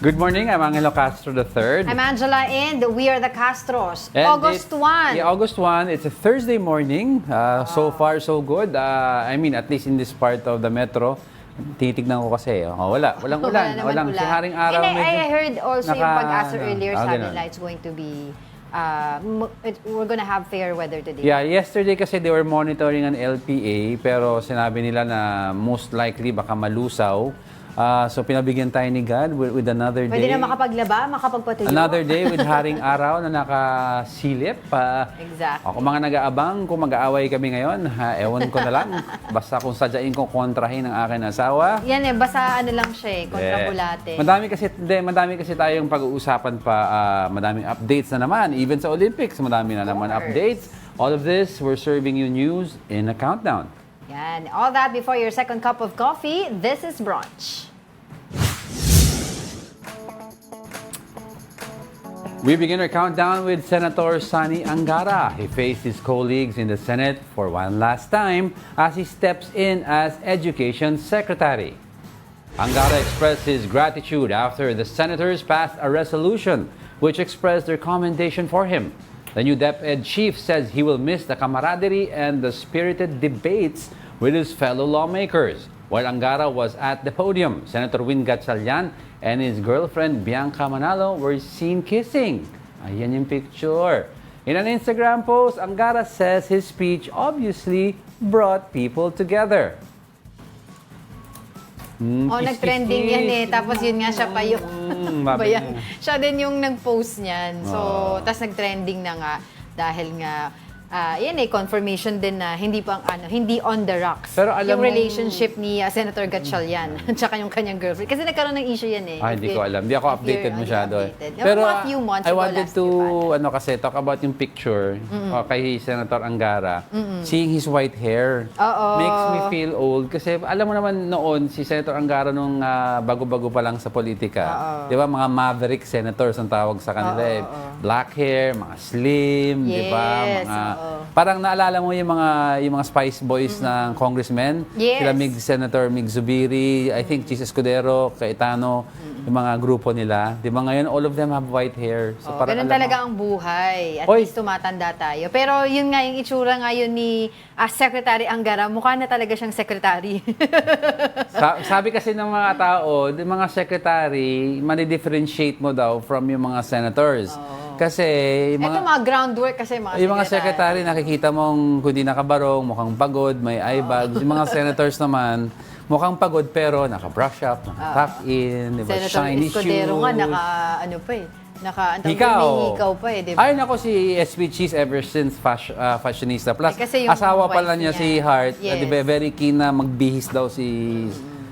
Good morning, I'm Angelo Castro III. I'm Angela and we are the Castros. And August 1. Yeah, August 1. It's a Thursday morning. So far, so good. I mean, at least in this part of the metro, titignan ko kasi. Walang ulan. naman Walang si ulan. Haring Araw. And I heard also yung pag-asa earlier, sabi ganun. nila it's going to be, we're gonna have fair weather today. Yeah, yesterday kasi they were monitoring an LPA pero sinabi nila na most likely baka malusaw. So pinabigyan tayo ni God with another day. Pwede na makapaglaba, makapagpatuyo. Another day with Haring Araw na nakasilip. Exactly. Ako mga nag-aabang, kung mag-aaway kami ngayon, ewan ko na lang. Basta kung sadyain kong kontrahin ang aking asawa. Yan basta ano lang siya kontrabulate. Madami kasi tayong pag-uusapan pa, madaming updates na naman. Even sa Olympics, madami na naman updates. All of this, we're serving you news in a countdown. Yan. All that before your second cup of coffee. This is Brunch. We begin our countdown with Senator Sani Angara. He faced his colleagues in the Senate for one last time as he steps in as Education Secretary. Angara expressed his gratitude after the senators passed a resolution which expressed their commendation for him. The new DepEd chief says he will miss the camaraderie and the spirited debates with his fellow lawmakers. While Angara was at the podium, Senator Win Gatchalian and his girlfriend Bianca Manalo were seen kissing. Ayan yung picture. In an Instagram post, Angara says his speech obviously brought people together. Nag-trending yan Tapos yun nga siya pa yung... siya din yung nag-post niyan. So, tas nag-trending na nga dahil nga yan confirmation din na hindi on the rocks. Pero alam yung mo, relationship ni Senator Gatchalian at saka yung kanyang girlfriend. Kasi nagkaroon ng issue yan hindi ko alam. Hindi ako updated masyado. Pero a few months I ago, wanted last to year kasi talk about yung picture kay Senator Angara. Seeing his white hair makes me feel old. Kasi alam mo naman noon, si Senator Angara nung bago-bago pa lang sa politika. Di ba? Mga maverick senators ang tawag sa kanila. Black hair, mga slim, di ba? Parang naalala mo yung mga Spice Boys ng congressmen? Yes. Sila Senator Mig Zubiri, I think Chis Escudero, Cayetano, yung mga grupo nila. Di ba ngayon, all of them have white hair. So ganun talaga ang buhay. At least tumatanda tayo. Pero yun nga, yung itsura ngayon ni Secretary Angara, mukha na talaga siyang secretary. Sabi kasi ng mga tao, yung mga secretary, mani-differentiate mo daw from yung mga senators. Kasi Ito mga groundwork kasi yung mga secretary, nakikita mong hindi nakabarong, mukhang pagod, may eye bags. Yung mga senators naman, mukhang pagod pero naka-brush up, naka-tuck in, diba? Senator Shiny Escudero shoes. nga, hikaw pa diba? Ay, nako, si SB Cheese ever since fashionista. Plus, kasi yung asawa wife pala niya niya. si Hart. Yes. Diba, very keen na magbihis daw si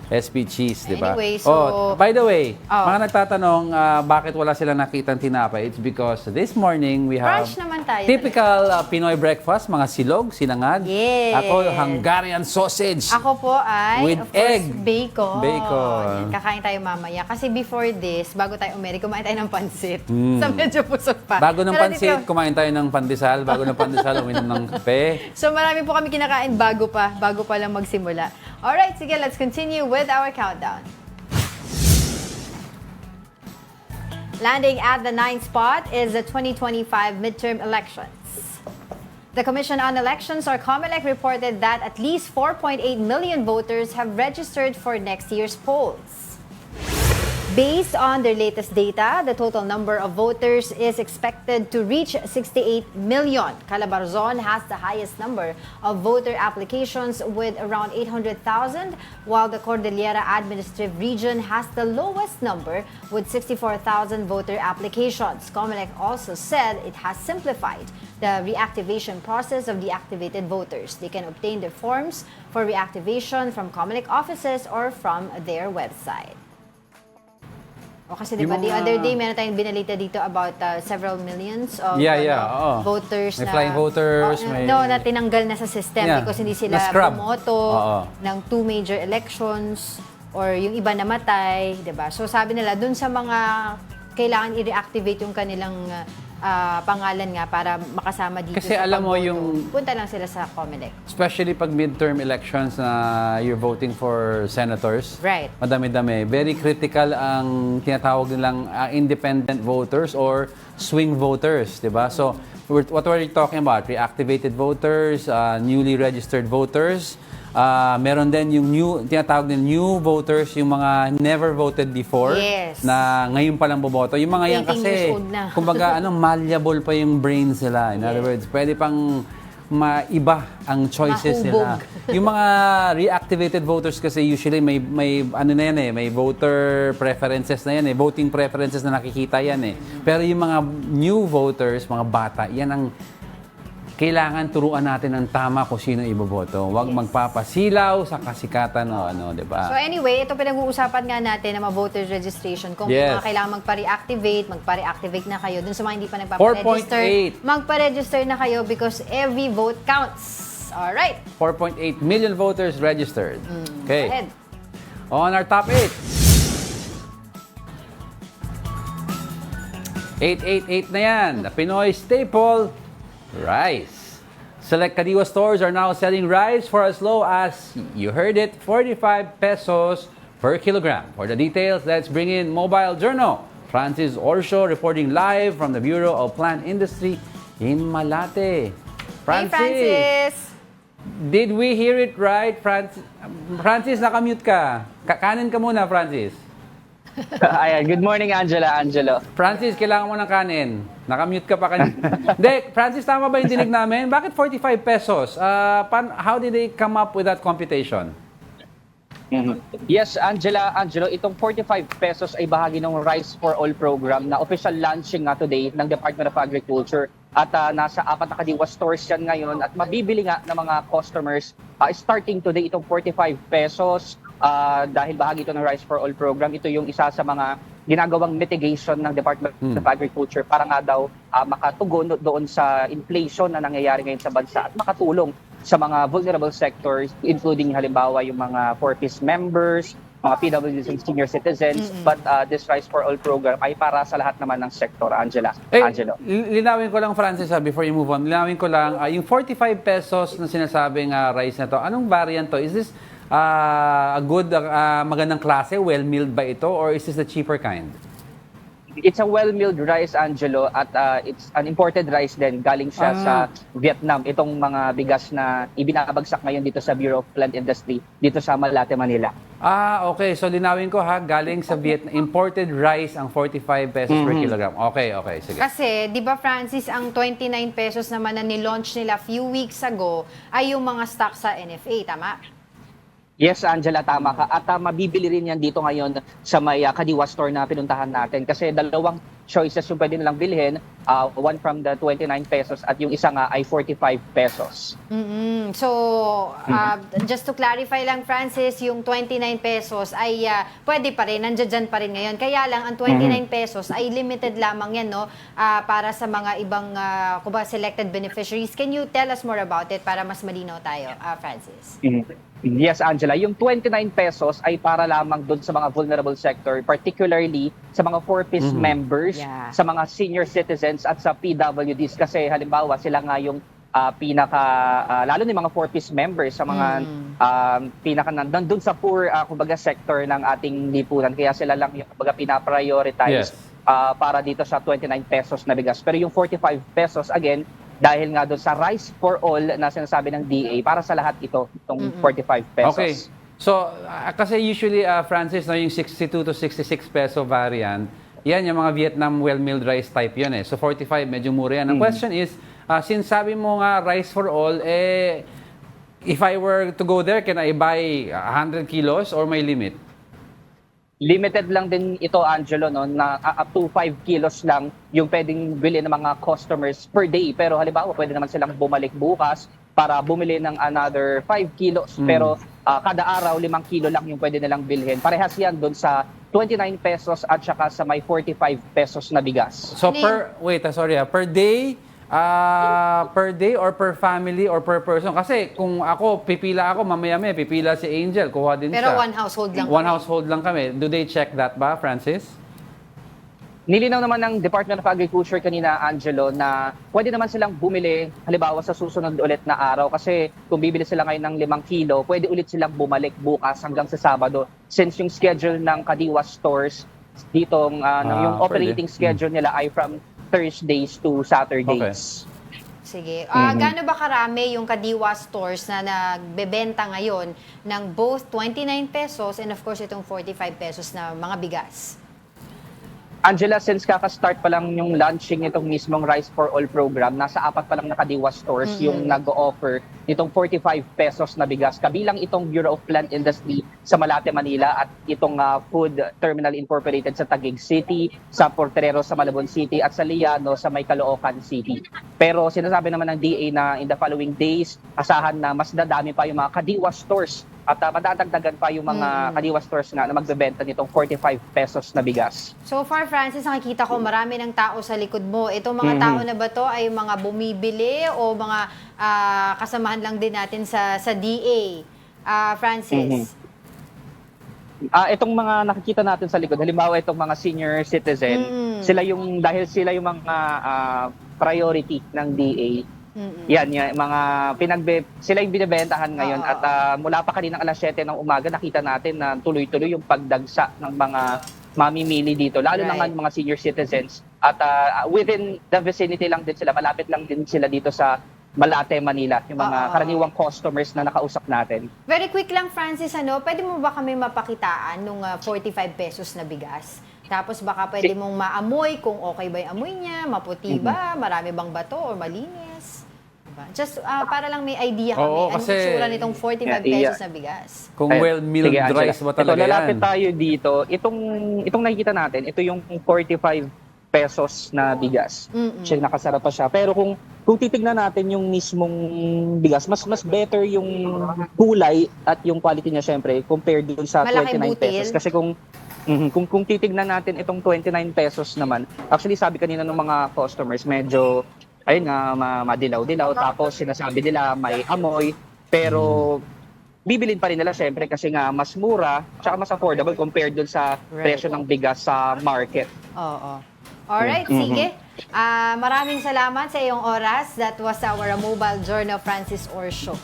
SB Cheese, di ba? Anyway, so... by the way, mga nagtatanong bakit wala sila nakitang tinapay, it's because this morning we have Brunch naman tayo. typical Pinoy breakfast, mga silog, sinangag. Yes. Ako, Hungarian sausage. Ako po ay, With of course, egg. bacon. Bacon. Kakain tayo mamaya. Kasi before this, bago tayo umeri, kumain tayo ng pansit. Sa medyo pusok pa. Bago ng Pero pansit, dito- kumain tayo ng pandesal. Bago ng pandesal, uminom ng kape. So marami po kami kinakain bago pa lang magsimula. Alright, sige, let's continue with our countdown. Landing at the 9th spot is the 2025 midterm elections. The Commission on Elections, or COMELEC, reported that at least 4.8 million voters have registered for next year's polls. Based on their latest data, the total number of voters is expected to reach 68 million. Calabarzon has the highest number of voter applications with around 800,000, while the Cordillera Administrative Region has the lowest number with 64,000 voter applications. COMELEC also said it has simplified the reactivation process of deactivated voters. They can obtain their forms for reactivation from COMELEC offices or from their website. Kasi diba, the other day, meron tayong binalita dito about several millions of voters may flying voters. Na tinanggal na sa system because hindi sila bumoto ng 2 major elections or yung iba namatay, diba? So sabi nila, dun sa mga kailangan i-reactivate yung kanilang pangalan nga para makasama dito Kasi sa alam mo pagboto, yung- punta lang sila sa COMELEC. Especially pag midterm elections na you're voting for senators. Right. Madami-dami. Very critical ang tinatawag nilang independent voters or swing voters, di ba? So, what we're talking about, reactivated voters, newly registered voters, meron din yung tinatawag din new voters, yung mga never voted before, Yes. na ngayon pa lang boboto. Yung mga yan 18 kasi, years old na. kumbaga, malleable pa yung brains nila. In other words, pwede pang maiba ang choices nila. Mahubog. Yung mga reactivated voters kasi usually may ano na yan may voter preferences na yan voting preferences na nakikita yan Pero yung mga new voters, mga bata, yan ang kailangan turuan natin ng tama kung sino iboboto. Huwag magpapasilaw sa kasikatan o di ba? So anyway, ito pinag-uusapan nga natin na mga voters registration. Kung Yes. mga kailangan magpa-reactivate na kayo. Dun sa mga hindi pa nagpa-register, 4.8. magpa-register na kayo because every vote counts. Alright. 4.8 million voters registered. Go Okay. ahead. On our top 8. 888 na yan. The Pinoy staple, rice. Select Kadiwa stores are now selling rice for as low as, you heard it, 45 pesos per kilogram. For the details, let's bring in Mobile Journal. Francis Orsho reporting live from the Bureau of Plant Industry in Malate. Hey, Francis! Did we hear it right, Francis? Francis, nakamute ka. Kanin ka muna, Francis. Ayan, good morning Angelo. Francis, kailangan mo ng kanin. Nakamute ka pa kanina. Hindi, Francis, tama ba yung dinig namin? Bakit 45 pesos? How did they come up with that computation? Yes, Angelo, itong 45 pesos ay bahagi ng Rice for All program na official launching nga today ng Department of Agriculture. At nasa 4 na Kadiwa stores yan ngayon at mabibili nga ng mga customers starting today itong 45 pesos. Dahil bahagi ito ng Rice for All program, ito yung isa sa mga ginagawang mitigation ng Department of Agriculture para nga daw makatugon doon sa inflation na nangyayari ngayon sa bansa at makatulong sa mga vulnerable sectors, including halimbawa yung mga 4Ps members, mga PWDs and senior citizens. But this Rice for All program ay para sa lahat naman ng sektor, Angelo. Linawin ko lang, Francis, before you move on. Linawin ko lang, yung 45 pesos na sinasabing rice na to, anong variant to? Is this a good, magandang klase, well-milled ba ito, or is this the cheaper kind? It's a well-milled rice, Angelo, at it's an imported rice din. Galing siya sa Vietnam. Itong mga bigas na ibinabagsak ngayon dito sa Bureau of Plant Industry, dito sa Malate, Manila. Okay. So, linawin ko galing sa Vietnam. Imported rice ang 45 pesos per kilogram. Okay, sige. Kasi, di ba Francis, ang 29 pesos naman na nilaunch nila few weeks ago ay yung mga stock sa NFA, tama? Yes, Angela, tama ka. At mabibili rin yan dito ngayon sa may Kadiwa store na pinuntahan natin. Kasi dalawang choices yung pwede nilang bilhin. One from the 29 pesos at yung isa nga ay 45 pesos. So, just to clarify lang, Francis, yung 29 pesos ay pwede pa rin, nandiyan pa rin ngayon. Kaya lang, ang 29 pesos ay limited lamang yan, no? Para sa mga ibang selected beneficiaries. Can you tell us more about it para mas malinaw tayo, Francis? Yes, Angela. Yung 29 pesos ay para lamang doon sa mga vulnerable sector, particularly sa mga 4Ps members, sa mga senior citizens at sa PWDs. Kasi halimbawa, sila nga yung lalo na yung mga 4Ps members sa mga nandun sa poor sector ng ating lipunan. Kaya sila lang yung pinaprioritize para dito sa 29 pesos na bigas. Pero yung 45 pesos, again, dahil nga doon sa Rice for All na sinasabi ng DA, para sa lahat itong 45 pesos. Okay. So, kasi usually, Francis, yung 62 to 66 peso variant, yan yung mga Vietnam well-milled rice type yun So, 45, medyo mura yan. Ang question is, since sabi mo nga Rice for All, if I were to go there, can I buy 100 kilos or may limit? Limited lang din ito, Angelo, no, na up to 5 kilos lang yung pwedeng bilhin ng mga customers per day. Pero halimbawa, pwede naman silang bumalik bukas para bumili ng another 5 kilos. Pero kada araw, 5 kilo lang yung pwede nilang bilhin. Parehas yan doon sa 29 pesos at saka sa may 45 pesos na bigas. So, per day or per family or per person? Kasi kung pipila ako, mamaya-maya, pipila si Angel, kuha din Pero siya. one household lang One kami. household lang kami. Do they check that ba, Francis? Nilinaw naman ng Department of Agriculture kanina, Angelo, na pwede naman silang bumili halimbawa sa susunod ulit na araw kasi kung bibili sila ngayon ng 5 kilo, pwede ulit silang bumalik bukas hanggang sa Sabado since yung schedule ng Kadiwa stores dito, yung operating schedule nila ay from Thursdays to Saturdays. Sige. Gaano ba karami yung Kadiwa stores na nagbebenta ngayon ng both 29 pesos and of course itong 45 pesos na mga bigas? Angela, since kaka-start pa lang yung launching itong mismong Rice for All program, nasa 4 pa lang na Kadiwa stores yung nag-o-offer nitong 45 pesos na bigas. Kabilang itong Bureau of Plant Industry sa Malate, Manila at itong Food Terminal Incorporated sa Taguig City, sa Porterero sa Malabon City at sa Liano sa May Caloocan City. Pero sinasabi naman ng DA na in the following days, asahan na mas dadami pa yung mga Kadiwa stores at madadagdagan pa yung mga Kadiwa stores na magbebenta nitong 45 pesos na bigas. So far, Francis, nakikita ko marami ng tao sa likod mo. Itong mga tao na ba to ay mga bumibili o mga kasamahan lang din natin sa DA? Francis? Itong mga nakikita natin sa likod, halimbawa itong mga senior citizen, dahil sila yung mga priority ng DA. Yan, mga sila yung binibentahan ngayon at mula pa kaninang alas 7 ng umaga nakita natin na tuloy-tuloy yung pagdagsa ng mga mamimili dito, lalo na nga yung mga senior citizens at within the vicinity lang din sila, malapit lang din sila dito sa Malate, Manila, yung mga karaniwang customers na nakausap natin. Very quick lang, Francis, pwede mo ba kami mapakitaan nung 45 pesos na bigas? Tapos baka pwede mong maamoy kung okay ba yung amoy niya, maputi ba, marami bang bato o malinis? Diba? Just para lang may idea kami, anong itsura nitong 45 pesos na bigas. Kung well-milled rice ba talaga yan? Lalapit tayo dito. Itong nakikita natin, ito yung 45 pesos na bigas. Siya nakasarap pa siya. Pero kung titignan natin yung mismong bigas, mas better yung kulay at yung quality niya syempre compared dun sa Malaking 29 pesos. butil. Kasi kung titignan natin itong 29 pesos naman, actually sabi kanina ng mga customers, medyo ayun nga, madilaw-dilaw. Tapos sinasabi nila may amoy. Pero bibilin pa rin nila syempre kasi nga mas mura tsaka mas affordable compared dun sa presyo ng bigas sa market. Oo. Alright, sige. Maraming salamat sa iyong oras. That was our mobile journal, Francis Orsio.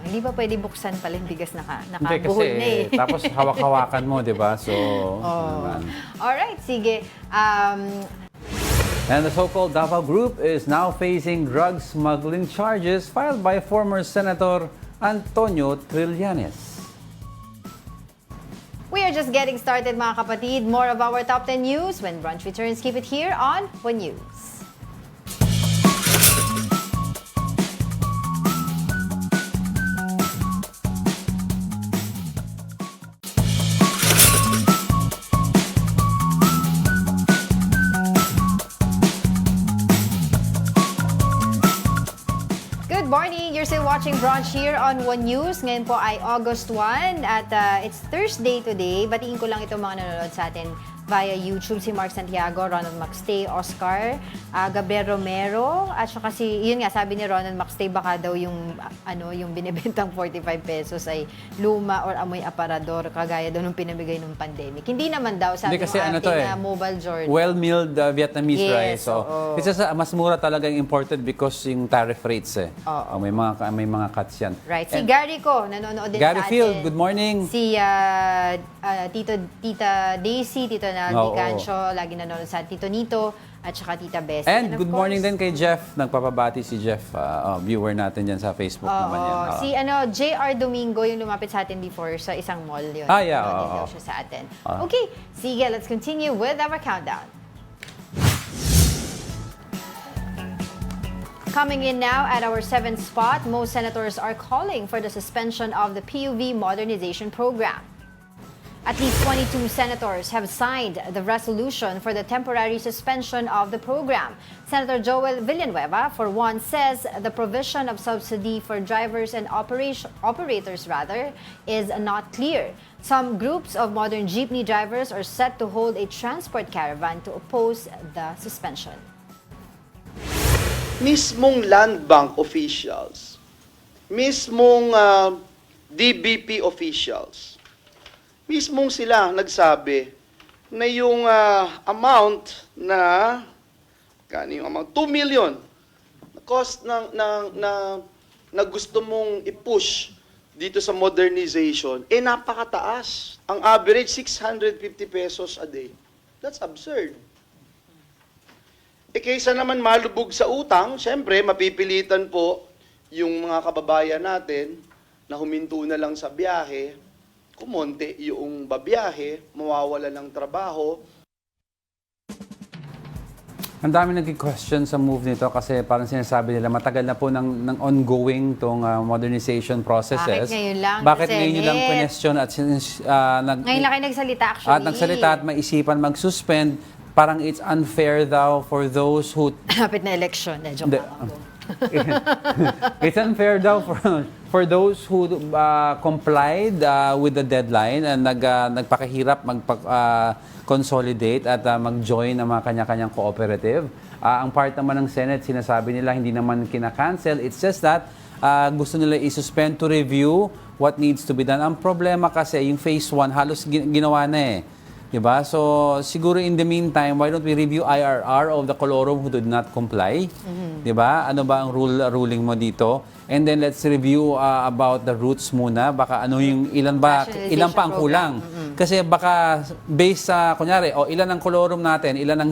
Hindi ba pwede buksan pala yung bigas nakabuhol na eh. Tapos hawak-hawakan mo, di ba? So, Alright, sige. And the so-called Davao Group is now facing drug smuggling charges filed by former Senator Antonio Trillanes. We are just getting started, mga kapatid. More of our top 10 news when brunch returns. Keep it here on One News. Good morning! You're still watching Brunch here on One News. Ngayon po ay August 1 at it's Thursday today. Batiin ko lang itong mga nanonood sa atin via YouTube, si Mark Santiago, Ronald Maxtay, Oscar, Gabriel Romero, at saka yun nga, sabi ni Ronald Maxtay, baka daw yung binibentang 45 pesos ay luma or amoy aparador, kagaya daw nung pinamigay nung pandemic. Hindi naman daw, sabi ng ating mobile journal. Well-milled Vietnamese rice. So, it's just, mas mura talagang imported because yung tariff rates may mga cuts yan. Right. Si Gary ko, nanonood din Gary sa atin. Field, good morning. Si Tita Daisy, Tita Naldi Cancho, lagi nanonood sa Tito Nito, at saka Tita Bessie. And good morning din kay Jeff. Nagpapabati si Jeff, viewer natin dyan sa Facebook naman yan. Si JR Domingo, yung lumapit sa atin before sa isang mall yun. Nanonood daw siya sa atin. Okay, sige, let's continue with our countdown. Coming in now at our 7th spot, most senators are calling for the suspension of the PUV modernization program. At least 22 senators have signed the resolution for the temporary suspension of the program. Senator Joel Villanueva, for one, says the provision of subsidy for drivers and operators is not clear. Some groups of modern jeepney drivers are set to hold a transport caravan to oppose the suspension. Mismong Land Bank officials, mismong DBP officials, mismong sila nagsabi na yung amount na, kano yung amount? 2 million. Cost na gusto mong i-push dito sa modernization, napakataas. Ang average, 650 pesos a day. That's absurd. Kaysa naman malubog sa utang, syempre, mapipilitan po yung mga kababayan natin na huminto na lang sa biyahe, kumonte yung babiyahe, mawawala ng trabaho. Ang dami nag-question sa move nito kasi parang sinasabi nila matagal na po ng ongoing tong modernization processes. Bakit ngayon lang? Bakit Kasi ngayon nyo lang question at Ngayon lang kayo nagsalita actually. at nagsalita at maisipan mag-suspend, parang it's unfair daw for those who Kapit na election. Joke Hindi. lang. It's unfair daw for those who complied with the deadline and nagpakahirap consolidate at mag-join ng mga kanya-kanyang cooperative. Ang part naman ng Senate, sinasabi nila hindi naman kina-cancel. It's just that gusto nila i-suspend to review what needs to be done. Ang problema kasi, yung phase 1, halos ginawa na eh. Diba? So, siguro in the meantime, why don't we review IRR of the colorum who did not comply? Diba? Ano ba ang ruling mo dito? And then let's review about the routes muna. Baka ano yung ilan pa ang kulang. Kasi baka based sa, kunyari, ilan ang colorum natin, ilan ang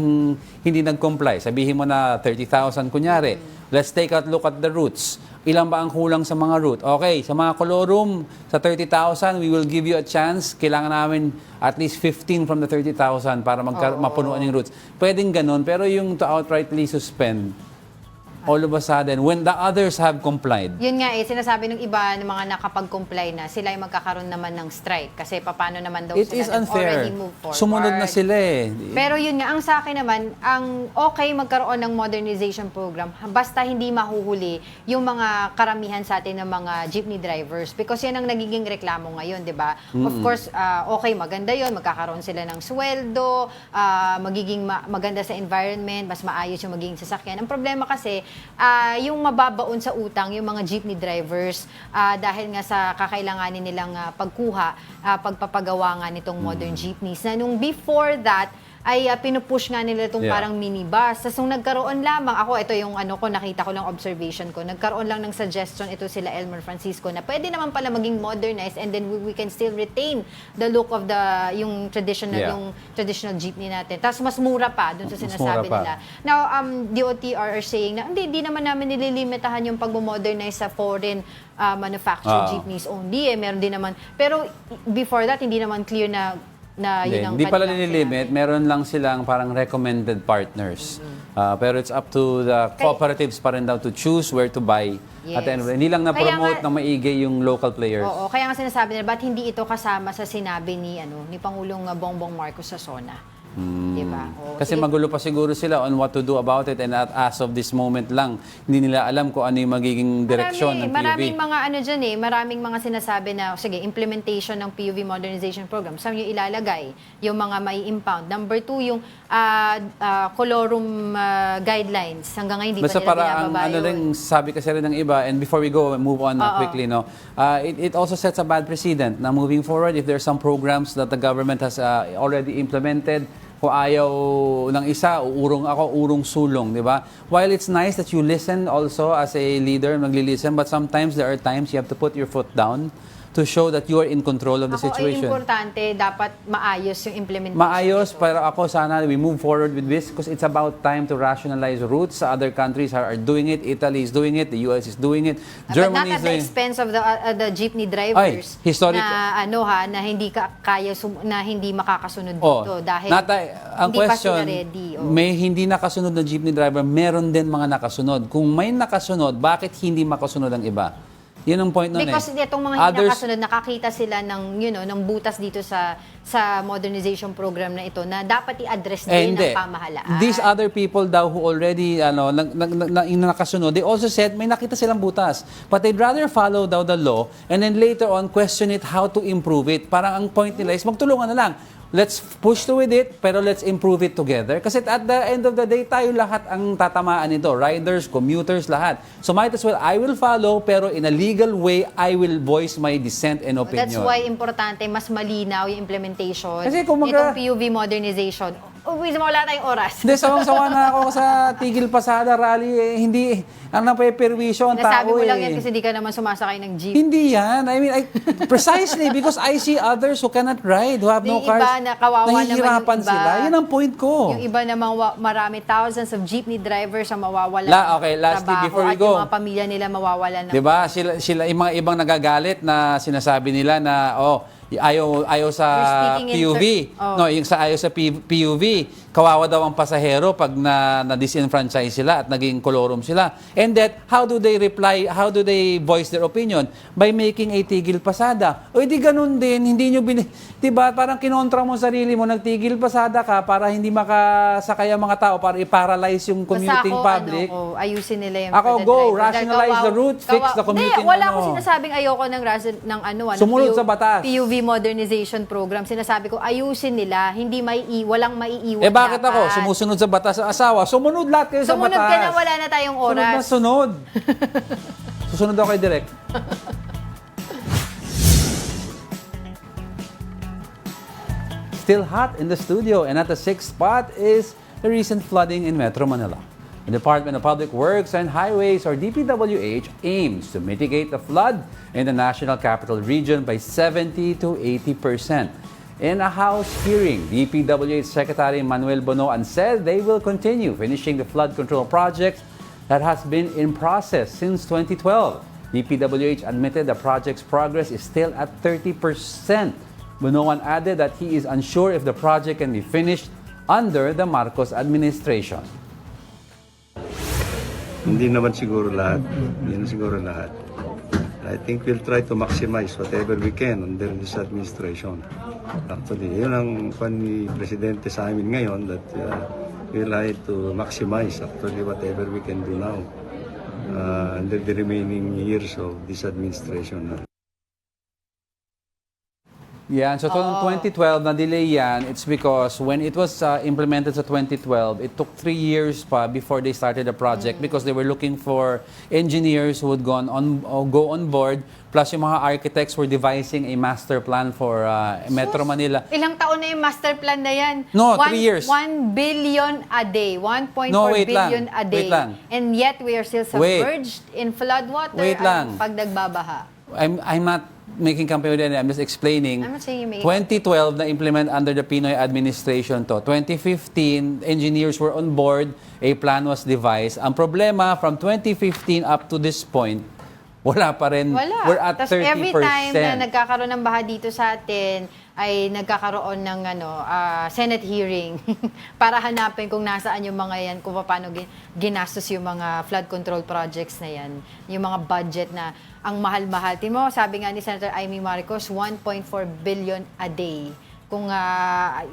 hindi nag-comply. Sabihin mo na 30,000 kunyari. Let's take a look at the routes. Ilan ba ang kulang sa mga route? Okay, sa mga colorum, sa 30,000, we will give you a chance. Kailangan namin at least 15 from the 30,000 para mapunuan yung routes. Pwedeng ganun, pero yung to outrightly suspend, all of a sudden, when the others have complied. Yun nga sinasabi ng iba ng mga nakapag-comply na sila ay magkakaroon naman ng strike kasi paano naman daw It sila is unfair. already move forward. Sumunod na sila eh. Pero yun nga, ang sa akin naman, ang okay magkaroon ng modernization program basta hindi mahuhuli yung mga karamihan sa atin ng mga jeepney drivers because yan ang nagiging reklamo ngayon, di ba? Of course, okay, maganda yun, magkakaroon sila ng sweldo, magiging maganda sa environment, mas maayos yung magiging sasakyan. Ang problema kasi, yung mababaon sa utang, yung mga jeepney drivers, dahil nga sa kakailanganin nilang pagkuha, pagpapagawa nga nitong modern jeepneys, na nung before that, ay pinupush nga nila itong parang minibus. So, nagkaroon lamang, ito yung nakita ko lang observation ko, nagkaroon lang ng suggestion ito sila Elmer Francisco na pwede naman pala maging modernized and then we can still retain the look of yung traditional jeepney natin. Tapos mas mura pa dun sa sinasabi nila. Now, DOTR are saying na hindi naman namin nililimitahan yung pag-modernize sa foreign manufactured jeepneys only. Meron din naman. Pero before that, hindi naman clear na yun ang hindi pala kanilang nililimit, meron lang silang parang recommended partners. Pero it's up to the cooperatives pa rin daw to choose where to buy. Yes. At anyway, hindi lang na-promote ng maigi yung local players. Oo, kaya nga sinasabi nila, ba't hindi ito kasama sa sinabi ni Pangulong Bongbong Marcos sa SONA? Diba? Kasi magulo pa siguro sila on what to do about it and as of this moment lang, hindi nila alam kung ano yung magiging direksyon ng PUV. Maraming mga maraming mga sinasabi na, sige, implementation ng PUV modernization program. Saan yung ilalagay? Yung mga may impound. Number 2, yung colorum guidelines. Hanggang ngayon, hindi pa nila binababa yun. Rin, sabi kasi rin ng iba, and before we go, move on quickly, it also sets a bad precedent na moving forward, if there are some programs that the government has already implemented, kung ayaw ng isa, urong sulong, di ba? While it's nice that you listen also as a leader, magli-listen, but sometimes there are times you have to put your foot down to show that you are in control of the situation. Importante, dapat maayos yung implementation. Maayos, pero ako sana we move forward with this because it's about time to rationalize routes. Other countries are doing it. Italy is doing it. The US is doing it. Germany is doing it. But not at the expense of the jeepney drivers na hindi kaya na hindi makakasunod dito dahil ang hindi question, pa sila ready. May hindi nakasunod na jeepney driver, meron din mga nakasunod. Kung may nakasunod, bakit hindi makasunod ang iba? Yun ang point nun Because itong mga hindi nakasunod, nakakita sila ng butas dito sa modernization program na ito na dapat i-address din ng pamahalaan. These other people daw who already nakasunod, they also said may nakita silang butas. But they'd rather follow daw the law and then later on question it how to improve it. Parang ang point nila is magtulungan na lang. let's push through with it, pero let's improve it together. Kasi at the end of the day, tayo lahat ang tatamaan nito. Riders, commuters, lahat. So might as well, I will follow, pero in a legal way, I will voice my dissent and opinion. That's why importante, mas malinaw yung implementation. Kasi kung itong PUV modernization. Uwi mo, wala tayong oras. Hindi, sawang-sawa na ako sa Tigil Pasada Rally. Hindi, ang napaperwisyo ang Nasabi tao mo lang eh. yan kasi di ka naman sumasakay ng jeep. Hindi yan. I mean, precisely because I see others who cannot ride, who have no Yung cars. iba na kawawa naman yung Nahihirapan iba. sila. Yun ang point ko. Yung iba namang marami, thousands of jeepney drivers ang mawawalan Okay, lastly, trabaho before we at go. yung mga pamilya nila mawawalan ng... Diba? Sila yung mga ibang nagagalit na sinasabi nila na ayaw sa You're speaking in PUV. Oh. No, yung ayaw sa PUV. Kawawa daw ang pasahero pag na-disenfranchise sila at naging kolorum sila. And that, how do they reply, how do they voice their opinion? By making a tigil pasada. O di ganun din, hindi nyo diba, parang kinontra mo sarili mo, nagtigil pasada ka para hindi makasakay ang mga tao, para i-paralyze yung commuting public. Ayusin nila yung Ako, for the go, driver. rationalize the route, fix the commuting. Hindi, wala akong sinasabing ayoko ng Sumunod sa batas. PUV modernization program. Sinasabi ko, ayusin nila, hindi walang maiiwan. Bakit ako? Sumusunod sa batas sa asawa. Sumunod lahat kayo sa batas. Sumunod ka na, wala na tayong oras. Sunod. Susunod ako kay Direk. Still hot in the studio, and at the sixth spot is the recent flooding in Metro Manila. The Department of Public Works and Highways, or DPWH, aims to mitigate the flood in the National Capital Region by 70 to 80%. In a House hearing, DPWH Secretary Manuel Bonoan said they will continue finishing the flood control project that has been in process since 2012. DPWH admitted the project's progress is still at 30%. Bonoan added that he is unsure if the project can be finished under the Marcos administration. Hindi naman siguro lahat. Hindi naman siguro lahat. I think we'll try to maximize whatever we can under this administration. Actually, yun ang pan ni Presidente sa amin ngayon that we'll try to maximize actually whatever we can do now under the remaining years of this administration. Yan, so 2012 na-delay yan. It's because when it was implemented sa 2012, it took 3 years pa before they started the project because they were looking for engineers who would go on board, plus yung mga architects were devising a master plan for Metro Manila. Ilang taon na yung master plan na yan? No, 3 years. 1 billion a day. 1.4 No, wait billion lang. a day. Wait lang. And yet, we are still submerged in floodwater Wait lang. pag nagbabaha. I'm not making campaign with any. I'm just explaining. I'm not saying you make 2012 na implement under the Pinoy administration to. 2015, engineers were on board. A plan was devised. Ang problema, from 2015 up to this point, wala pa rin. Wala. We're at Tapos 30%. every time na nagkakaroon ng baha dito sa atin, ay nagkakaroon ng Senate hearing para hanapin kung nasaan yung mga yan, kung paano ginastos yung mga flood control projects na yan, yung mga budget na ang mahal-mahal. Tingnan mo, sabi nga ni Senator Amy Marcos, 1.4 billion a day. Kung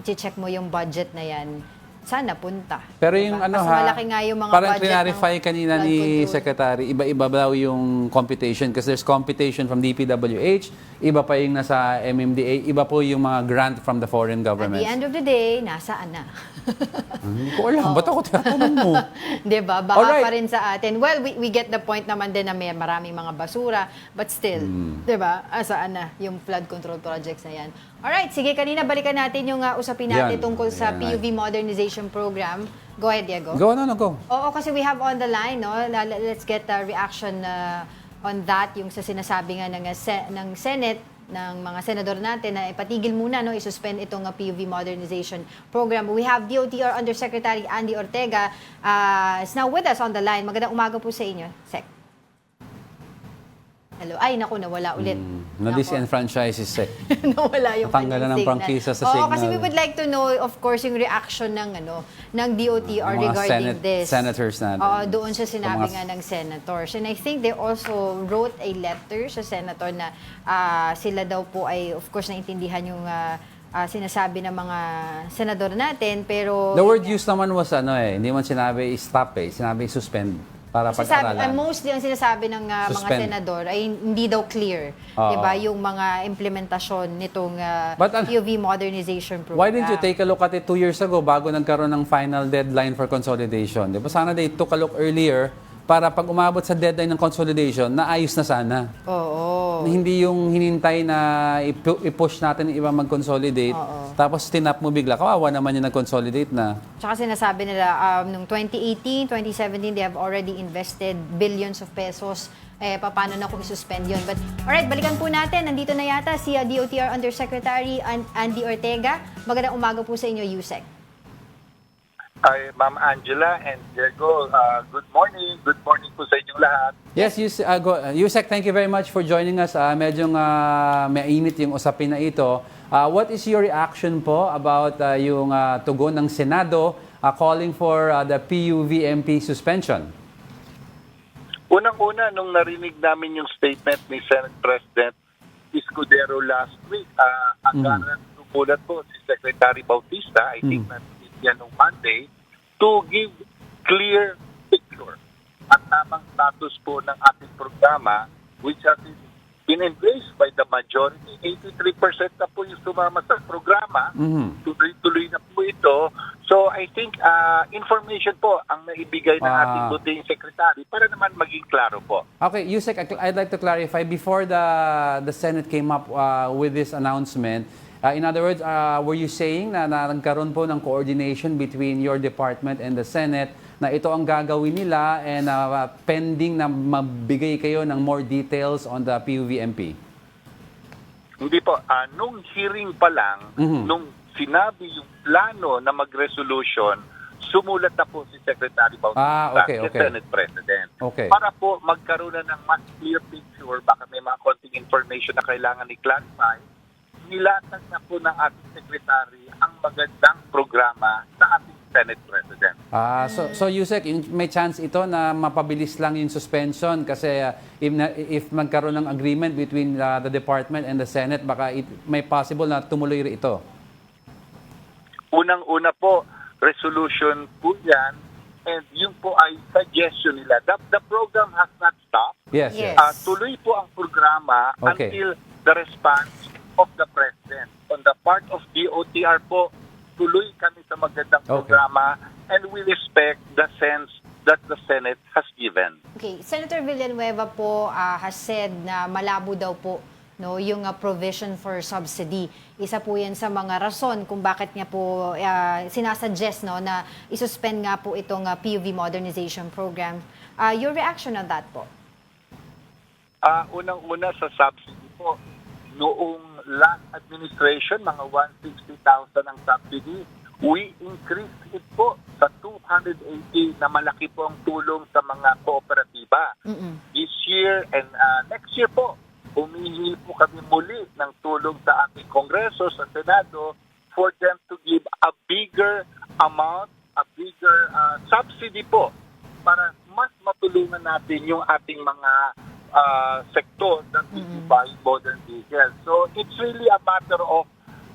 i-check mo yung budget na yan, sana punta. Pero yung Diba? ano Mas malaki nga yung mga parang budget clarify ng kanina flood ni control. Secretary, iba-iba daw yung computation kasi there's computation from DPWH, iba pa yung nasa MMDA, iba po yung mga grant from the foreign At governments. the end of the day, nasaan na? Hindi ko alam, ba't ako tinatanong mo? Diba? Baka Alright. pa rin sa atin. Well, we get the point naman din na may maraming mga basura, but still, diba? Saan na yung flood control projects na yan? Alright, sige, kanina balikan natin yung usapin natin Yan. tungkol sa Yan. PUV modernization program. Go ahead, Diego. Go, no, go. Oo, kasi we have on the line, no? Let's get a reaction on that, yung sa sinasabi nga ng Senate, ng mga senador natin na ipatigil muna, no, isuspend itong PUV modernization program. We have DOTR Undersecretary Andy Ortega is now with us on the line. Magandang umaga po sa inyo, Sec. Hello. Ay, naku, nawala ulit. Na-disenfranchise is Sec. Nawala yung Natanggalan kanyang ng signal. prangkisa sa Oo, signal. kasi we would like to know, of course, yung reaction ng DOTR Mga regarding this. senators natin. Oo, doon sa sinabi Mga- nga ng senators. And I think they also wrote a letter sa senator na sila daw po ay, of course, naintindihan yung sinasabi ng mga senador natin, pero... The word used naman was hindi man sinabi stop sinabi suspend. para pag-aralan. Mostly ang sinasabi ng mga Suspend. senador ay hindi daw clear, Oo. 'di ba, yung mga implementasyon nitong But, PUV modernization program. Why didn't you take a look at it 2 years ago bago nagkaroon ng final deadline for consolidation? Di ba sana they took a look earlier para pag umabot sa deadline ng consolidation, naayos na sana. Oo. Hindi yung hinintay na i-push natin yung iba mag-consolidate, tapos tinap mo bigla. Kawawa naman yung nag-consolidate na. Tsaka sinasabi nila, noong 2018, 2017, they have already invested billions of pesos. Paano na kung isuspend yun? But, alright, balikan po natin. Nandito na yata si DOTR Undersecretary Andy Ortega. Magandang umaga po sa inyo, Yusek. Hi, Ma'am Angela and Diego. Good morning. Good morning po sa inyong lahat. Yes, Yusek, thank you very much for joining us. Medyo mainit yung usapin na ito. What is your reaction po about yung tugon ng Senado calling for the PUV-MP suspension? Unang-una, nung narinig namin yung statement ni Senate President Escudero last week, agaran tumulat po si Secretary Bautista, I think yan nung Monday, to give clear picture at tamang status po ng ating programa, which has been embraced by the majority. 83% na po yung sumama sa programa. Tuloy-tuloy na po ito. So I think information po ang naibigay ng ating buting secretary para naman maging klaro po. Okay, Yusek, I'd like to clarify, before the Senate came up with this announcement, in other words, were you saying na nagkaroon po ng coordination between your department and the Senate na ito ang gagawin nila and pending na mabigay kayo ng more details on the PUV-MP? Hindi po. Nung hearing pa lang, nung sinabi yung plano na mag-resolution, sumulat na po si Secretary Bautista okay. Senate President. Okay. Para po magkaroon na ng mas clear picture, baka may mga konting information na kailangan i-clarify, nilatag na po ng ating Secretary ang magandang programa sa ating Senate President. So Yusek, may chance ito na mapabilis lang yung suspension kasi if magkaroon ng agreement between the department and the Senate, baka may possible na tumuloy ito. Unang-una po, resolution po yan, and yun po ay suggestion nila. The program has not stopped. Yes. Tuloy po ang programa Okay. until the response of the President. On the part of DOTR po, tuloy kami sa magandang programa and we respect the sense that the Senate has given. Okay, Senator Villanueva po has said na malabo daw po yung provision for subsidy. Isa po yan sa mga rason kung bakit niya po sinasuggest na isuspend nga po itong PUV modernization program. Your reaction on that po? Unang-una sa subsidy po, noong last administration, mga 160,000 ang subsidy, we increased it po sa 280 na malaki po ang tulong sa mga kooperatiba. This year and next year po, humihingi po kami muli ng tulong sa ating Kongreso, sa Senado, for them to give a bigger amount, a bigger subsidy po para mas matulungan natin yung ating mga sector that we buy modern vehicles. So it's really a matter of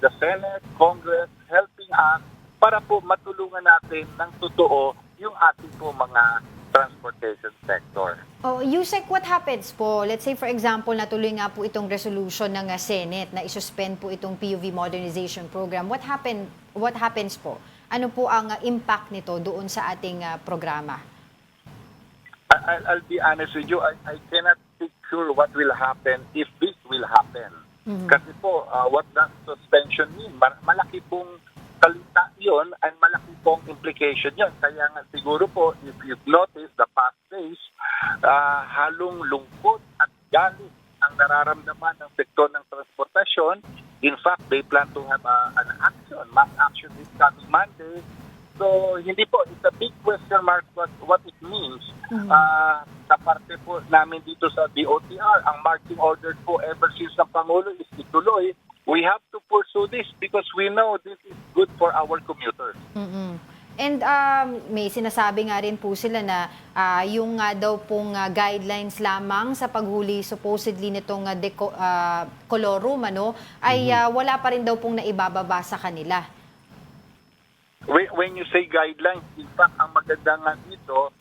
the Senate, Congress helping us para po matulungan natin ng totoo yung ating po mga transportation sector. Yusek, what happens po? Let's say for example, natuloy nga po itong resolution ng Senate na isuspend po itong PUV modernization program. What happens po? Ano po ang impact nito doon sa ating programa? I'll be honest with you, I cannot picture what will happen if this will happen. Kasi po, what does suspension mean? Malaki pong salita yun and malaki pong implication yun. Kaya nga siguro po, if you've noticed the past days, halong lungkot at galit ang nararamdaman ng sektor ng transportasyon. In fact, they plan to have an action, mass action this coming Monday. So, hindi po, it's a big question mark what it means. Sa parte po namin dito sa DOTR, ang marching order po ever since ng Pangulo is ituloy. We have to pursue this because we know this is good for our commuters. And may sinasabi nga rin po sila na yung nga daw pong guidelines lamang sa paghuli supposedly nitong colorum ay wala pa rin daw pong naibababa sa kanila. When you say guidelines, in fact, ang maganda nga dito,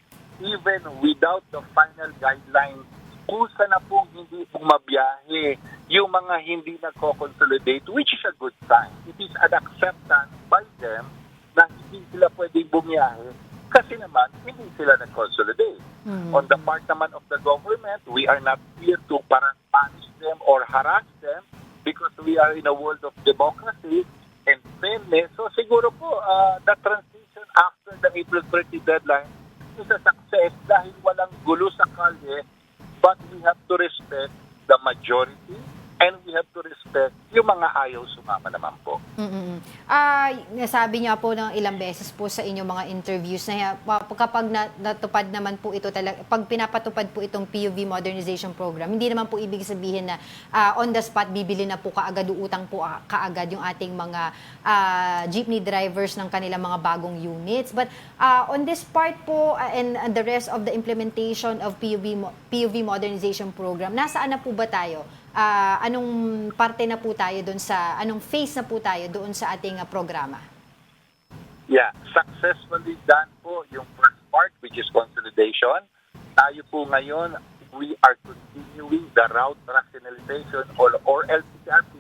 even without the final guidelines, kusa na pong hindi bumabiyahe yung mga hindi nagko-consolidate, which is a good sign. It is an acceptance by them na hindi sila pwedeng bumiyahe kasi naman hindi sila nag-consolidate. On the part naman of the government, we are not here to parang punish them or harass them because we are in a world of democracy and fairness. So siguro po, the transition after the April 30 deadline is a success dahil walang gulo sa kalye, but we have to respect the majority and we have to respect yung mga ayaw sumama naman po. Nasabi niya po ng ilang beses po sa inyong mga interviews na kapag natupad naman po ito talaga, pag pinapatupad po itong PUV modernization program, hindi naman po ibig sabihin na on the spot bibili na po kaagad, uutang po kaagad yung ating mga jeepney drivers ng kanilang mga bagong units. But on this part po and the rest of the implementation of PUV modernization program, nasaan na po ba tayo? Anong parte na po tayo doon sa, anong phase na po tayo doon sa ating programa? Yeah, successfully done po yung first part, which is consolidation. Tayo po ngayon, we are continuing the route rationalization or LTRP.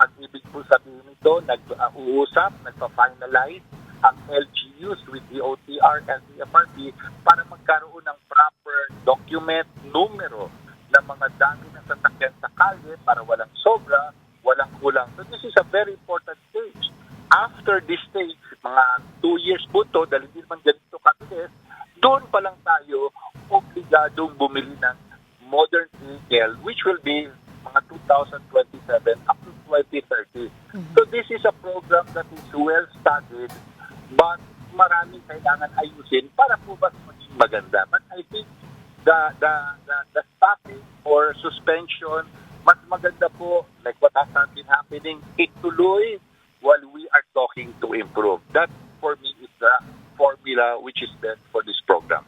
Ang ibig po sabihin nito, nag-uusap, nagpa-finalize ang LGUs with DOTR and DFRP para magkaroon ng proper document, numero ng mga dami ng sasakyan sa kalye para walang sobra, walang kulang. So this is a very important stage. After this stage, mga 2 years po to, dahil hindi naman ganito kabilis, doon pa lang tayo obligadong bumili ng modern vehicle, which will be mga 2027 up to 2030. So this is a program that is well studied, but maraming kailangan ayusin para po mas maging maganda. But I think the stopping or suspension, mas maganda po, like what has been happening, ituloy while we are talking to improve. That, for me, is the formula which is best for this program.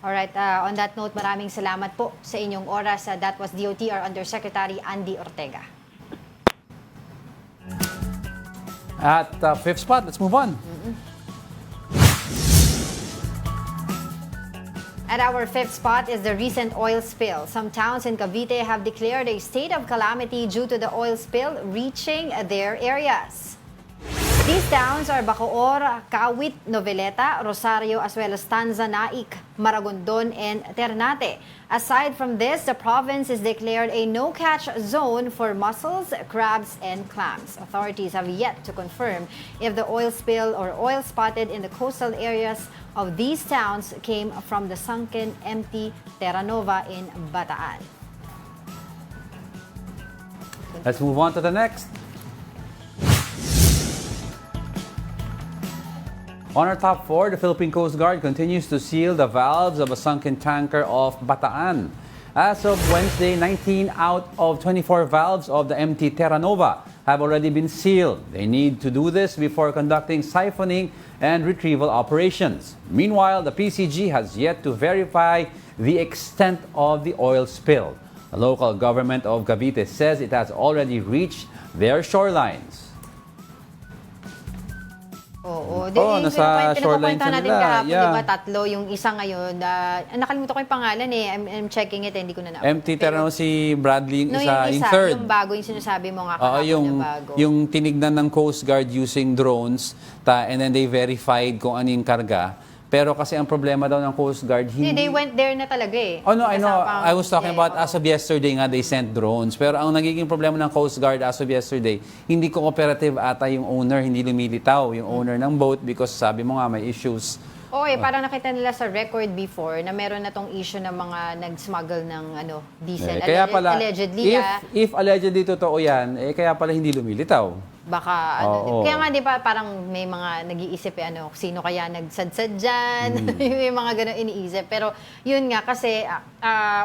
Alright, on that note, maraming salamat po sa inyong oras. That was DOTR Undersecretary Andy Ortega. At fifth spot, let's move on. At our fifth spot is the recent oil spill. Some towns in Cavite have declared a state of calamity due to the oil spill reaching their areas. These towns are Bacoor, Kawit, Noveleta, Rosario, as well as Tanzanaik, Maragondon, and Ternate. Aside from this, the province is declared a no-catch zone for mussels, crabs, and clams. Authorities have yet to confirm if the oil spill or oil spotted in the coastal areas of these towns came from the sunken MT Terra Nova in Bataan. Let's move on to the next. On our top 4, the Philippine Coast Guard continues to seal the valves of a sunken tanker off Bataan. As of Wednesday, 19 out of 24 valves of the MT Terra Nova have already been sealed. They need to do this before conducting siphoning and retrieval operations. Meanwhile, the PCG has yet to verify the extent of the oil spill. The local government of Cavite says it has already reached their shorelines. Oo. Nasa shoreline Pinakukwentuhan natin nila. kahapon, Yeah. diba, tatlo. Yung isa ngayon, nakalimutan ko yung pangalan eh. I'm checking it, hindi ko na MT Terra Nova si Bradley, yung yung third. Yung bago, yung sinasabi mo nga kahapon yung na bago. yung tinignan ng Coast Guard using drones and then they verified kung ano yung karga. Pero kasi ang problema daw ng Coast Guard, Hindi, they went there na talaga eh. Oh no, I know. Kasama I was talking about oo. as of yesterday nga they sent drones. Pero ang nagiging problema ng Coast Guard as of yesterday, hindi cooperative ata yung owner, hindi lumilitaw yung owner ng boat because sabi mo nga may issues. Oo parang nakita nila sa record before na meron na tong issue ng mga nag-smuggle ng diesel. Kaya pala, Allegedly, if allegedly totoo yan, kaya pala hindi lumilitaw. baka Oo. kaya nga 'di ba parang may mga nag-iisip sino kaya nagsadsad diyan, yung mga ganun iniisip. Pero yun nga kasi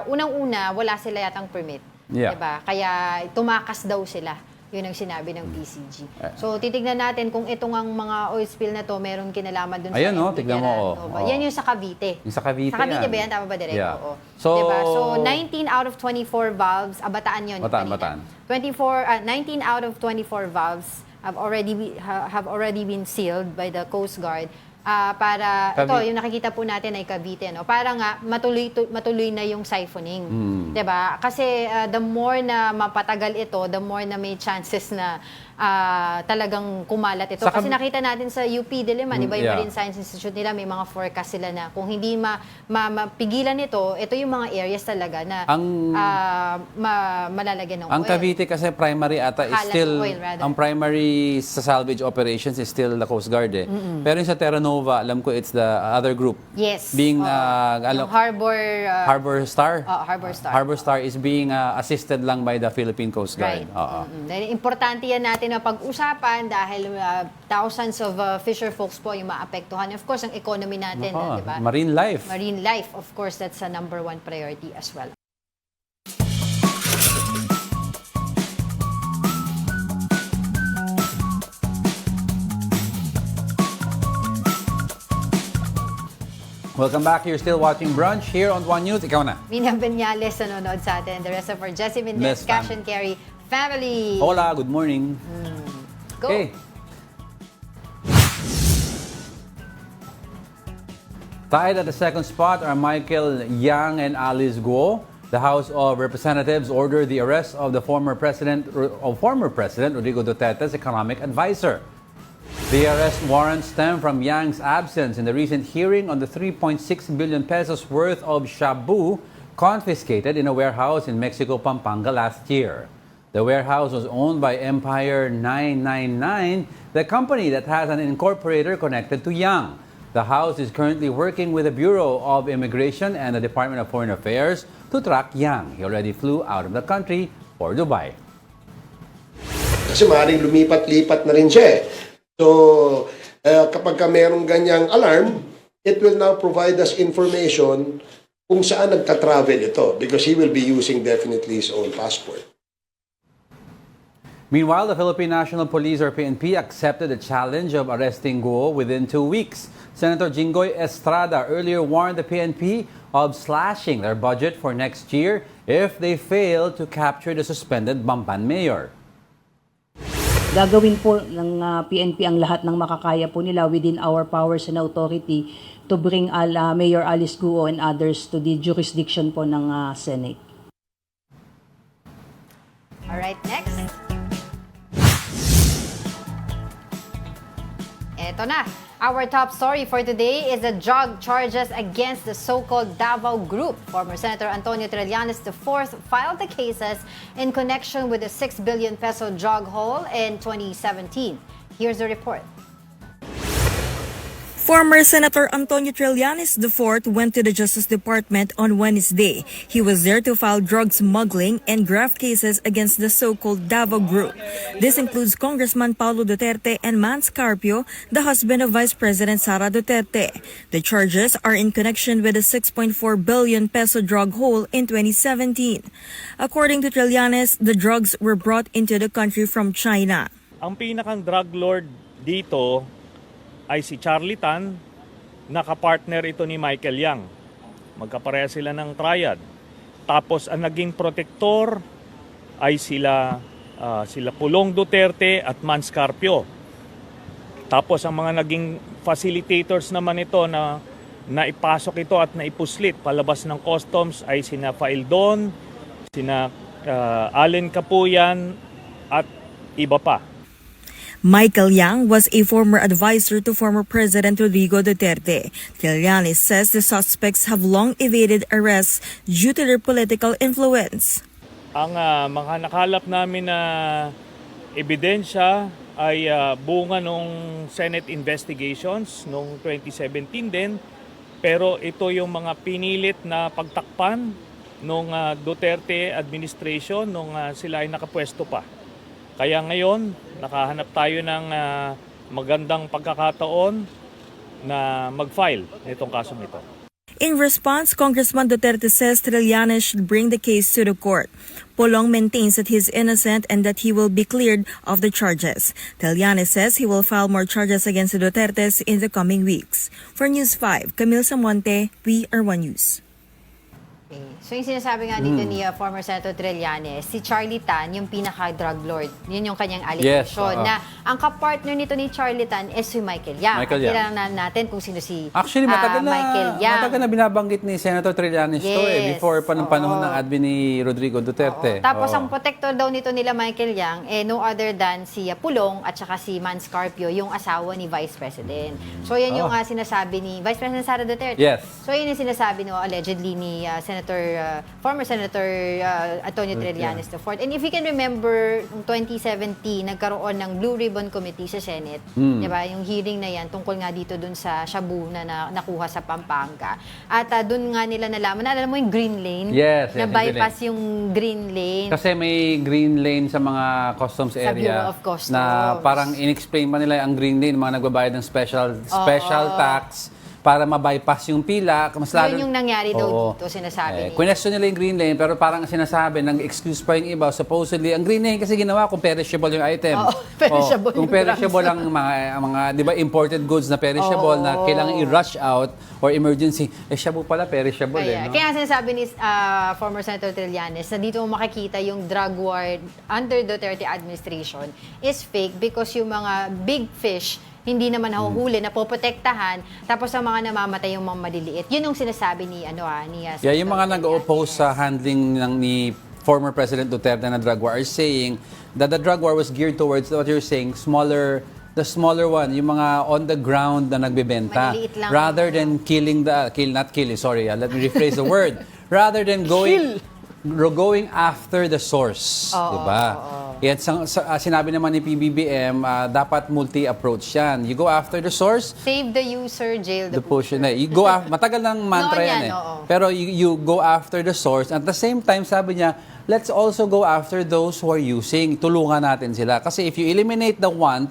unang-una wala sila yatang permit, Yeah. 'di ba? Kaya tumakas daw sila. Yun ang sinabi ng PCG. So titignan natin kung itong ang mga oil spill na to meron kinalaman dun Ayun, sa tignan mo, Terra Nova. oh. Yan yung sa Cavite. Yung sa Cavite Sa Cavite yan. ba yan? Tama ba, Direk? Yeah. Oo. So- diba? So 19 out of 24 valves, Bataan yun. Bataan. 19 out of 24 valves have already been sealed by the Coast Guard. para ito Cavite. yung nakikita po natin ay Cavite, no? Para nga matuloy na yung siphoning. 'Di ba? Kasi the more na mapatagal ito, the more na may chances na talagang kumalat ito. Sa Kasi nakita natin sa UP Diliman, di ba yung yeah. Marine Science Institute nila, may mga forecast sila na kung hindi mapigilan ito yung mga areas talaga na malalagyan ng Ang oil. Cavite kasi primary ata is Kalat still, oil, rather. ang primary sa salvage operations is still the Coast Guard eh. Pero yung sa Terra Nova, alam ko it's the other group. Yes. Being, Yung Harbor... Harbor Star? Harbor Star. Harbor Star is being assisted lang by the Philippine Coast Guard. Right. Oo. Dahil importante yan natin na pag-usapan dahil thousands of fisher folks po yung maapektuhan. Of course, ang economy natin, Nako, di ba? Marine life. Marine life, of course, that's a number one priority as well. Welcome back. You're still watching Brunch here on One News. Ikaw na. Mina Benyales nanonood sa atin. The rest of our Jessie Bless Mendez, Cash fam. and Carry family. Hola, good morning. Go. Okay. Tied at the second spot are Michael Yang and Alice Guo. The House of Representatives ordered the arrest of the former President Rodrigo Duterte's economic advisor. The arrest warrants stem from Yang's absence in the recent hearing on the 3.6 billion pesos worth of shabu confiscated in a warehouse in Mexico, Pampanga last year. The warehouse was owned by Empire 999, the company that has an incorporator connected to Yang. The house is currently working with the Bureau of Immigration and the Department of Foreign Affairs to track Yang. He already flew out of the country for Dubai. Kasi maaaring lumipat-lipat na rin siya eh. So, kapag ka merong ganyang alarm, it will now provide us information kung saan nagta-travel ito because he will be using definitely his own passport. Meanwhile, the Philippine National Police or PNP accepted the challenge of arresting Guo within 2 weeks. Senator Jinggoy Estrada earlier warned the PNP of slashing their budget for next year if they fail to capture the suspended Bamban mayor. Gagawin po ng PNP ang lahat ng makakaya po nila within our powers and authority to bring Mayor Alice Guo and others to the jurisdiction po ng Senate. All right, next. Eto na. Our top story for today is the drug charges against the so-called Davao Group. Former Senator Antonio Trillanes IV filed the cases in connection with the 6 billion peso drug haul in 2017. Here's the report. Former Senator Antonio Trillanes IV went to the Justice Department on Wednesday. He was there to file drug smuggling and graft cases against the so-called Davao Group. This includes Congressman Paulo Duterte and Mans Carpio, the husband of Vice President Sara Duterte. The charges are in connection with the 6.4 billion peso drug haul in 2017. According to Trillanes, the drugs were brought into the country from China. Ang pinakang drug lord dito ay si Charlie Tan, nakapartner ito ni Michael Yang. Magkapareha sila ng triad. Tapos ang naging protector ay sila Pulong Duterte at Mans Carpio. Tapos ang mga naging facilitators naman ito na ipasok ito at naipuslit palabas ng customs ay sina Faildon, sina Allen Capuyan at iba pa. Michael Yang was a former advisor to former President Rodrigo Duterte. Trillanes says the suspects have long evaded arrests due to their political influence. Ang mga nakalap namin na ebidensya ay bunga nung Senate investigations noong 2017 din. Pero ito yung mga pinilit na pagtakpan nung Duterte administration nung sila ay nakapwesto pa. Kaya ngayon, nakahanap tayo ng magandang pagkakataon na mag-file nitong kasong ito. In response, Congressman Duterte says Trillanes should bring the case to the court. Pulong maintains that he is innocent and that he will be cleared of the charges. Trillanes says he will file more charges against the Dutertes in the coming weeks. For News 5, Camille Samonte, We Are One News. Okay. So yung sinasabi nga dito ni former Senator Trillanes, si Charlie Tan, yung pinaka-drug lord. Yun yung kanyang allegation. Yes, na ang kapartner nito ni Charlie Tan is si Michael Yang. Michael At Yang. kailangan natin kung sino si Actually, matagal Michael Yang. na binabanggit ni Senator Trillanes to Yes. before pa ng panahon Oo. ng admin ni Rodrigo Duterte. Tapos Oo. ang protector daw nito nila Michael Yang, no other than si Pulong at saka si Man Scarpio, yung asawa ni Vice President. So yan yung sinasabi ni Vice President Sara Duterte. Yes. So yun yung sinasabi allegedly ni former Senator Antonio Trillanes IV. And if you can remember, noong 2017, nagkaroon ng Blue Ribbon Committee sa Senate. Di ba? Yung hearing na yan tungkol nga dito dun sa shabu na nakuha sa Pampanga. At dun nga nila nalaman, alam mo yung green lane? Yes, Na yes, bypass yung green lane. Kasi may green lane sa mga customs area. Bureau of Customs. Na parang in-explain pa nila ang green lane, mga nagbabayad ng special tax para ma-bypass yung pila. Mas lalo, Yun yung nangyari daw dito, sinasabi niya. Question nila yung green lane, pero parang sinasabi, nag-excuse pa yung iba. Supposedly, ang green lane kasi ginawa kung perishable yung item. Perishable kung yung perishable ang mga, di ba, imported goods na perishable na kailangan i-rush out or emergency. Shabu pala, perishable no? Kaya sinasabi ni former Senator Trillanes na dito mo makikita yung drug war under Duterte administration is fake because yung mga big fish hindi naman nahuhuli, napoprotektahan, tapos ang mga namamatay yung mga maliliit. Yun yung sinasabi ni yung mga nag-oppose sa handling ni former President Duterte na drug war are saying that the drug war was geared towards what you're saying, the smaller one, yung mga on the ground na nagbebenta. Maliliit lang. Rather than let me rephrase the word. Rather than going after the source, di ba? Yan sinabi naman ni PBBM, dapat multi-approach yan. You go after the source, save the user, jail the pusher. You go matagal ng mantra yan Pero you go after the source. At the same time, sabi niya, let's also go after those who are using. Tulungan natin sila. Kasi if you eliminate the want,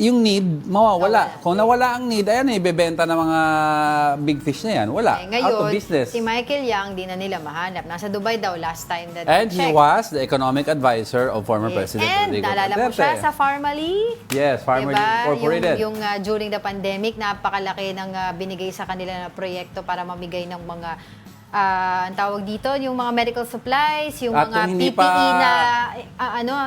yung need, mawawala. Kung nawala ang need, ayan ibebenta ng mga big fish na yan. Wala. Ngayon, out of business. si Michael Yang, di na nila mahanap. Nasa Dubai daw last time that And I he checked. was the economic advisor of former President And Rodrigo naalala mo Duterte. siya sa Pharmaly? Yes, Farmer Incorporated. Yung during the pandemic, napakalaki ng binigay sa kanila na proyekto para mamigay ng mga ang tawag dito, yung mga medical supplies, yung At mga kung hindi PPE pa- na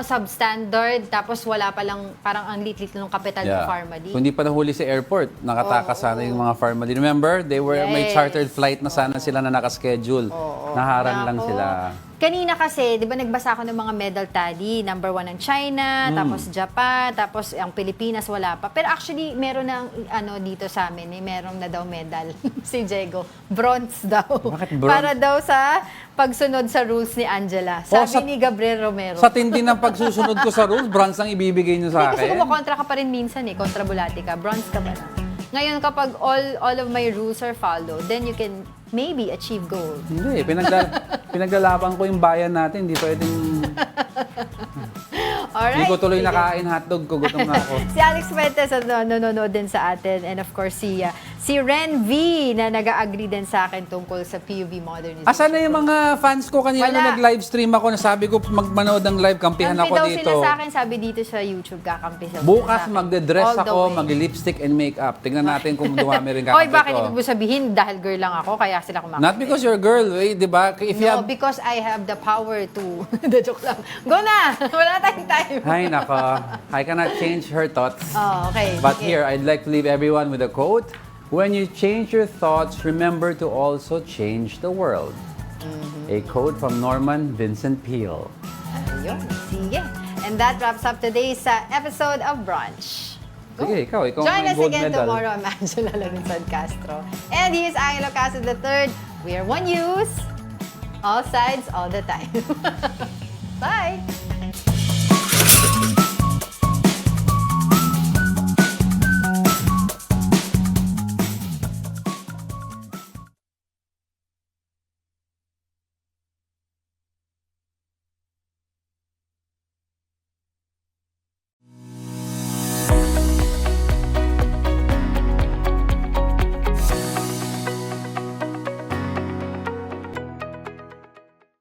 substandard, tapos wala pa lang, parang ang lit-lit ng kapital ng Pharmaly. Kung hindi pa nahuli sa airport, nakatakas sana yung mga Pharmaly. Remember, may chartered flight na sana sila na nakaschedule. Naharang lang Nako. sila. Kanina kasi, di ba nagbasa ako ng mga medal tally, number 1 ang China, tapos Japan, tapos ang Pilipinas wala pa. Pero actually, meron ng dito sa amin, meron na daw medal si Diego. Bronze daw. Bakit bronze? Para daw sa pagsunod sa rules ni Angela. Sabi ni Gabriel Romero. Sa tindi ng pagsusunod ko sa rules, bronze ang ibibigay nyo sa Kasi akin. kumukontra ka pa rin minsan kontra bulati ka. Bronze ka pa lang. Ngayon, kapag all of my rules are followed, then you can maybe achieve gold. Hindi, pinaglalaban ko yung bayan natin. Hindi pwedeng... Alright. Hindi ko tuloy nakain hotdog ko. Gutom na ako. Si Alex Fuentes nanonood din sa atin. And of course, si Ren V na nag-agree din sa akin tungkol sa PUV modernization. Asan na yung mga fans ko kanina Wala. na nag-live stream ako? Nasabi ko magmanood ng live, kampihan Kampi ako daw dito. sila sa akin, sabi dito sa YouTube, kakampi sila Bukas sa akin. magde-dress All the ako, way. mag-lipstick and makeup. Tignan natin kung dumami rin kakampi Oy, bakit ko. ibig mo sabihin dahil girl lang ako, kaya sila kumakampi? Not because you're a girl, di ba? If you No, have... because I have the power to... The joke lang. Go na! Wala tayong time. Ay, nako. I cannot change her thoughts. Oh, okay. But sige. here, I'd like to leave everyone with a quote. When you change your thoughts, remember to also change the world. A quote from Norman Vincent Peale. Ayun, sige. And that wraps up today's episode of Brunch. Sige, ikaw Join may us gold again medal. tomorrow. I'm Angela Lorenzon Castro. And he is Angelo Castro III. We are one news, all sides, all the time. Bye!